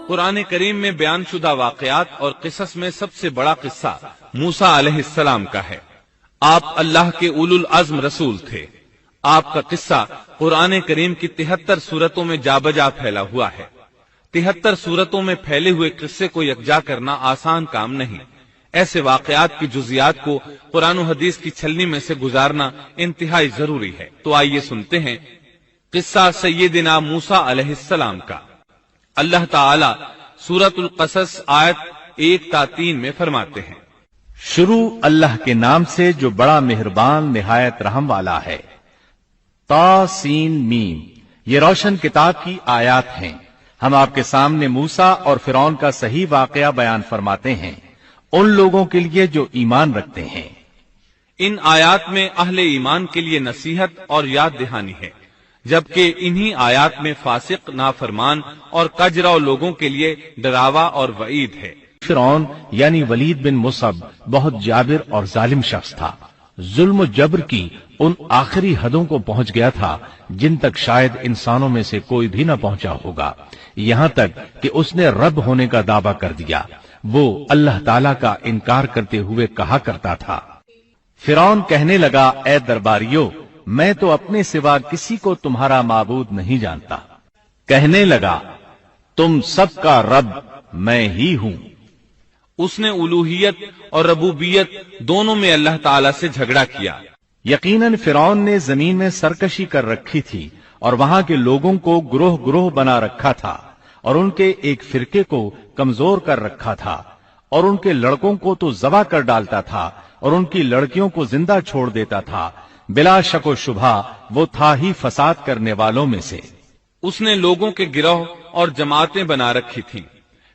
قرآن کریم میں بیان شدہ واقعات اور قصص میں سب سے بڑا قصہ موسیٰ علیہ السلام کا ہے۔ آپ اللہ کے اولو العزم رسول تھے۔ آپ کا قصہ قرآن کریم کی 73 سورتوں میں جا بجا پھیلا ہوا ہے۔ 73 سورتوں میں پھیلے ہوئے قصے کو یکجا کرنا آسان کام نہیں۔ ایسے واقعات کی جزیات کو قرآن و حدیث کی چھلنی میں سے گزارنا انتہائی ضروری ہے۔ تو آئیے سنتے ہیں قصہ سیدنا موسیٰ علیہ السلام کا۔ اللہ تعالی سورۃ القصص آیت 1 تا 3 میں فرماتے ہیں، شروع اللہ کے نام سے جو بڑا مہربان نہایت رحم والا ہے۔ تا سین میم، یہ روشن کتاب کی آیات ہیں۔ ہم آپ کے سامنے موسیٰ اور فرعون کا صحیح واقعہ بیان فرماتے ہیں ان لوگوں کے لیے جو ایمان رکھتے ہیں۔ ان آیات میں اہل ایمان کے لیے نصیحت اور یاد دہانی ہے، جبکہ انہی آیات میں فاسق، نافرمان اور کجراؤ لوگوں کے لیے ڈراوا اور وعید ہے۔ فرعون یعنی ولید بن مصعب بہت جابر اور ظالم شخص تھا۔ ظلم و جبر کی ان آخری حدوں کو پہنچ گیا تھا جن تک شاید انسانوں میں سے کوئی بھی نہ پہنچا ہوگا، یہاں تک کہ اس نے رب ہونے کا دعویٰ کر دیا۔ وہ اللہ تعالیٰ کا انکار کرتے ہوئے کہا کرتا تھا۔ فرعون کہنے لگا، اے درباریو، میں تو اپنے سوا کسی کو تمہارا معبود نہیں جانتا۔ کہنے لگا، تم سب کا رب میں ہی ہوں۔ اس نے الوہیت اور ربوبیت دونوں میں اللہ تعالی سے جھگڑا کیا۔ یقیناً فرعون نے زمین میں سرکشی کر رکھی تھی اور وہاں کے لوگوں کو گروہ گروہ بنا رکھا تھا اور ان کے ایک فرقے کو کمزور کر رکھا تھا، اور ان کے لڑکوں کو تو ذبح کر ڈالتا تھا اور ان کی لڑکیوں کو زندہ چھوڑ دیتا تھا۔ بلا شک و شبہ وہ تھا ہی فساد کرنے والوں میں سے۔ اس نے لوگوں کے گروہ اور جماعتیں بنا رکھی تھیں۔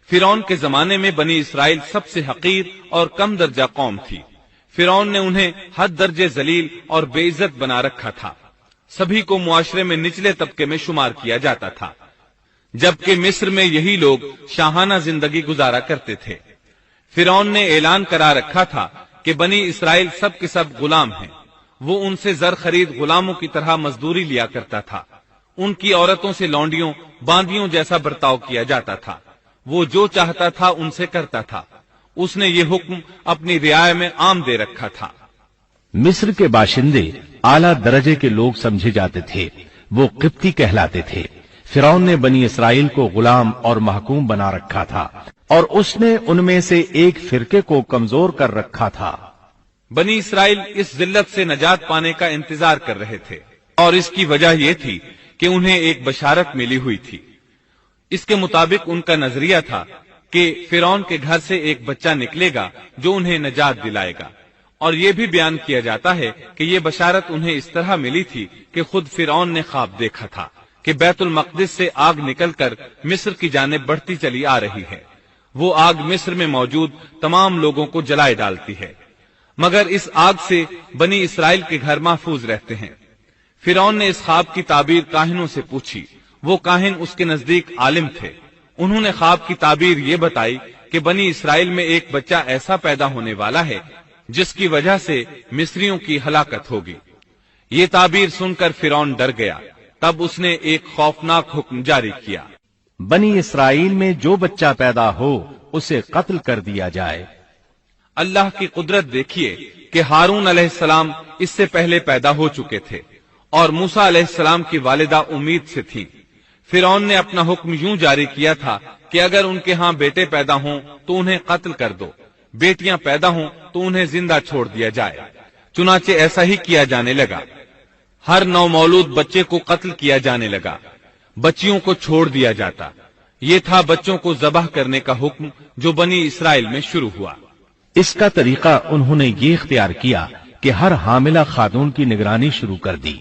فرعون کے زمانے میں بنی اسرائیل سب سے حقیر اور کم درجہ قوم تھی۔ فرعون نے انہیں حد درجے ذلیل اور بے عزت بنا رکھا تھا۔ سبھی کو معاشرے میں نچلے طبقے میں شمار کیا جاتا تھا، جبکہ مصر میں یہی لوگ شاہانہ زندگی گزارا کرتے تھے۔ فرعون نے اعلان کرا رکھا تھا کہ بنی اسرائیل سب کے سب غلام ہیں۔ وہ ان سے زر خرید غلاموں کی طرح مزدوری لیا کرتا تھا۔ ان کی عورتوں سے لونڈیوں باندیوں جیسا برتاؤ کیا جاتا تھا۔ وہ جو چاہتا تھا ان سے کرتا تھا۔ اس نے یہ حکم اپنی رعایا میں عام دے رکھا تھا۔ مصر کے باشندے اعلیٰ درجے کے لوگ سمجھے جاتے تھے، وہ قبطی کہلاتے تھے۔ فرعون نے بنی اسرائیل کو غلام اور محکوم بنا رکھا تھا، اور اس نے ان میں سے ایک فرقے کو کمزور کر رکھا تھا۔ بنی اسرائیل اس ذلت سے نجات پانے کا انتظار کر رہے تھے، اور اس کی وجہ یہ تھی کہ انہیں ایک بشارت ملی ہوئی تھی۔ اس کے مطابق ان کا نظریہ تھا کہ فرعون کے گھر سے ایک بچہ نکلے گا جو انہیں نجات دلائے گا، اور یہ بھی بیان کیا جاتا ہے کہ یہ بشارت انہیں اس طرح ملی تھی کہ خود فرعون نے خواب دیکھا تھا کہ بیت المقدس سے آگ نکل کر مصر کی جانب بڑھتی چلی آ رہی ہے۔ وہ آگ مصر میں موجود تمام لوگوں کو جلائے ڈالتی ہے، مگر اس آگ سے بنی اسرائیل کے گھر محفوظ رہتے ہیں۔ فرعون نے اس خواب کی تعبیر کاہنوں سے پوچھی۔ وہ کاہن اس کے نزدیک عالم تھے۔ انہوں نے خواب کی تعبیر یہ بتائی کہ بنی اسرائیل میں ایک بچہ ایسا پیدا ہونے والا ہے جس کی وجہ سے مصریوں کی ہلاکت ہوگی۔ یہ تعبیر سن کر فرعون ڈر گیا۔ تب اس نے ایک خوفناک حکم جاری کیا، بنی اسرائیل میں جو بچہ پیدا ہو اسے قتل کر دیا جائے۔ اللہ کی قدرت دیکھیے کہ ہارون علیہ السلام اس سے پہلے پیدا ہو چکے تھے اور موسیٰ علیہ السلام کی والدہ امید سے تھی۔ فرعون نے اپنا حکم یوں جاری کیا تھا کہ اگر ان کے ہاں بیٹے پیدا ہوں تو انہیں قتل کر دو، بیٹیاں پیدا ہوں تو انہیں زندہ چھوڑ دیا جائے۔ چنانچہ ایسا ہی کیا جانے لگا۔ ہر نو مولود بچے کو قتل کیا جانے لگا، بچیوں کو چھوڑ دیا جاتا۔ یہ تھا بچوں کو ذبح کرنے کا حکم جو بنی اسرائیل میں شروع ہوا۔ اس کا طریقہ انہوں نے یہ اختیار کیا کہ ہر حاملہ خاتون کی نگرانی شروع کر دی۔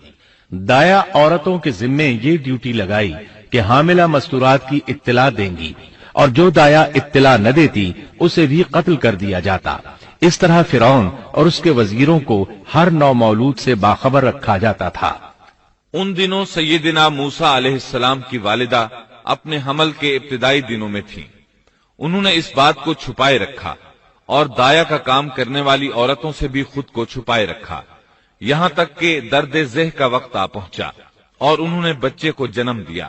دایا عورتوں کے ذمے یہ ڈیوٹی لگائی کہ حاملہ مستورات کی اطلاع دیں گی، اور جو دایا اطلاع نہ دیتی اسے بھی قتل کر دیا جاتا۔ اس طرح فرعون اور اس کے وزیروں کو ہر نو مولود سے باخبر رکھا جاتا تھا۔ ان دنوں سیدنا موسیٰ علیہ السلام کی والدہ اپنے حمل کے ابتدائی دنوں میں تھیں۔ انہوں نے اس بات کو چھپائے رکھا اور دایا کا کام کرنے والی عورتوں سے بھی خود کو چھپائے رکھا، یہاں تک کہ درد ذہ کا وقت آ پہنچا اور انہوں نے بچے کو جنم دیا۔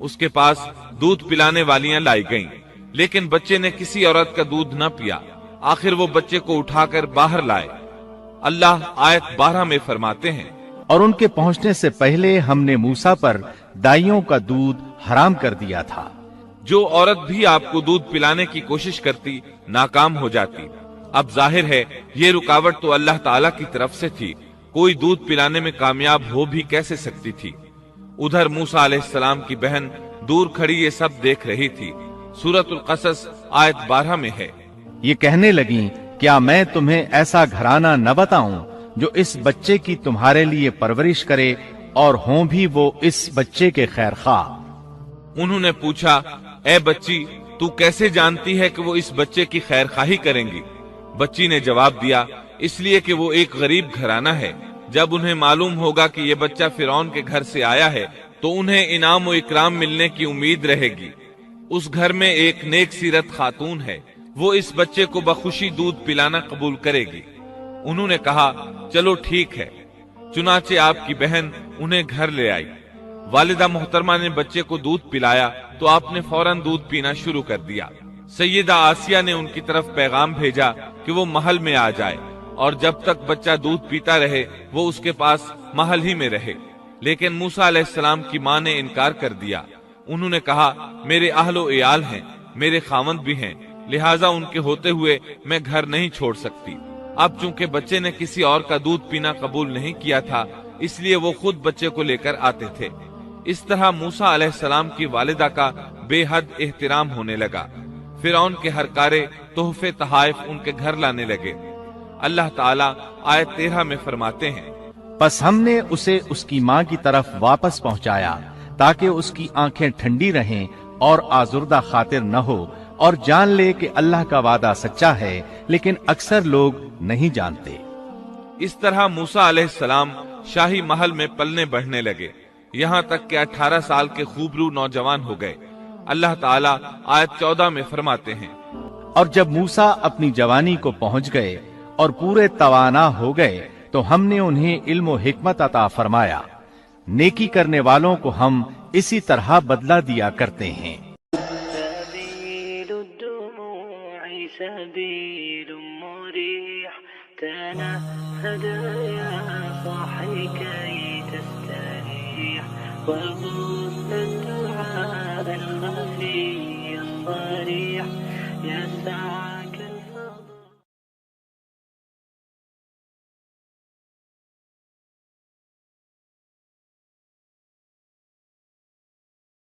اس کے پاس دودھ پلانے والیاں لائی گئیں، لیکن بچے نے کسی عورت کا دودھ نہ پیا۔ آخر وہ بچے کو اٹھا کر باہر لائے۔ اللہ آیت 12 میں فرماتے ہیں، اور ان کے پہنچنے سے پہلے ہم نے موسیٰ پر دائیوں کا دودھ حرام کر دیا تھا۔ جو عورت بھی آپ کو دودھ پلانے کی کوشش کرتی ناکام ہو جاتی۔ اب ظاہر ہے یہ رکاوٹ تو اللہ تعالیٰ کی طرف سے تھی، کوئی دودھ پلانے میں کامیاب ہو بھی کیسے سکتی تھی۔ ادھر موسیٰ علیہ السلام کی بہن دور کھڑی یہ سب دیکھ رہی تھی۔ سورۃ القصص آیت 12 میں ہے، یہ کہنے لگیں، کیا میں تمہیں ایسا گھرانہ نہ بتاؤں جو اس بچے کی تمہارے لیے پرورش کرے اور ہوں بھی وہ اس بچے کے خیر خواہ۔ انہوں نے پوچھا، اے بچی تو کیسے جانتی ہے کہ وہ اس بچے کی خیر خواہی کریں گی؟ بچی نے جواب دیا، اس لیے کہ وہ ایک غریب گھرانہ ہے۔ جب انہیں معلوم ہوگا کہ یہ بچہ فرعون کے گھر سے آیا ہے تو انہیں انعام و اکرام ملنے کی امید رہے گی۔ اس گھر میں ایک نیک سیرت خاتون ہے، وہ اس بچے کو بخوشی دودھ پلانا قبول کرے گی۔ انہوں نے کہا، چلو ٹھیک ہے۔ چنانچہ آپ کی بہن انہیں گھر لے آئی۔ والدہ محترمہ نے بچے کو دودھ پلایا تو آپ نے فوراً دودھ پینا شروع کر دیا۔ سیدہ آسیہ نے ان کی طرف پیغام بھیجا کہ وہ محل میں آ جائے اور جب تک بچہ دودھ پیتا رہے وہ اس کے پاس محل ہی میں رہے، لیکن موسیٰ علیہ السلام کی ماں نے انکار کر دیا۔ انہوں نے کہا، میرے اہل و عیال ہیں، میرے خاوند بھی ہیں، لہٰذا ان کے ہوتے ہوئے میں گھر نہیں چھوڑ سکتی۔ اب چونکہ بچے نے کسی اور کا دودھ پینا قبول نہیں کیا تھا، اس لیے وہ خود بچے کو لے کر آتے تھے۔ اس طرح موسیٰ علیہ السلام کی والدہ کا بے حد احترام ہونے لگا۔ فرعون کے ہر کارے تحفے تحائف ان کے گھر لانے لگے۔ اللہ تعالیٰ آیت 13 میں فرماتے ہیں، پس ہم نے اسے اس کی ماں کی طرف واپس پہنچایا تاکہ اس کی آنکھیں ٹھنڈی رہیں اور آزردہ خاطر نہ ہو، اور جان لے کہ اللہ کا وعدہ سچا ہے، لیکن اکثر لوگ نہیں جانتے۔ اس طرح موسیٰ علیہ السلام شاہی محل میں پلنے بڑھنے لگے، یہاں تک کہ 18 سال کے خوبرو نوجوان ہو گئے۔ اللہ تعالیٰ آیت 14 میں فرماتے ہیں، اور جب موسیٰ اپنی جوانی کو پہنچ گئے اور پورے توانا ہو گئے تو ہم نے انہیں علم و حکمت عطا فرمایا۔ نیکی کرنے والوں کو ہم اسی طرح بدلہ دیا کرتے ہیں۔ سبيل مريح تنهد يا صاحي كي تستريح وغص الدعاء الخفي الصريح يا سعد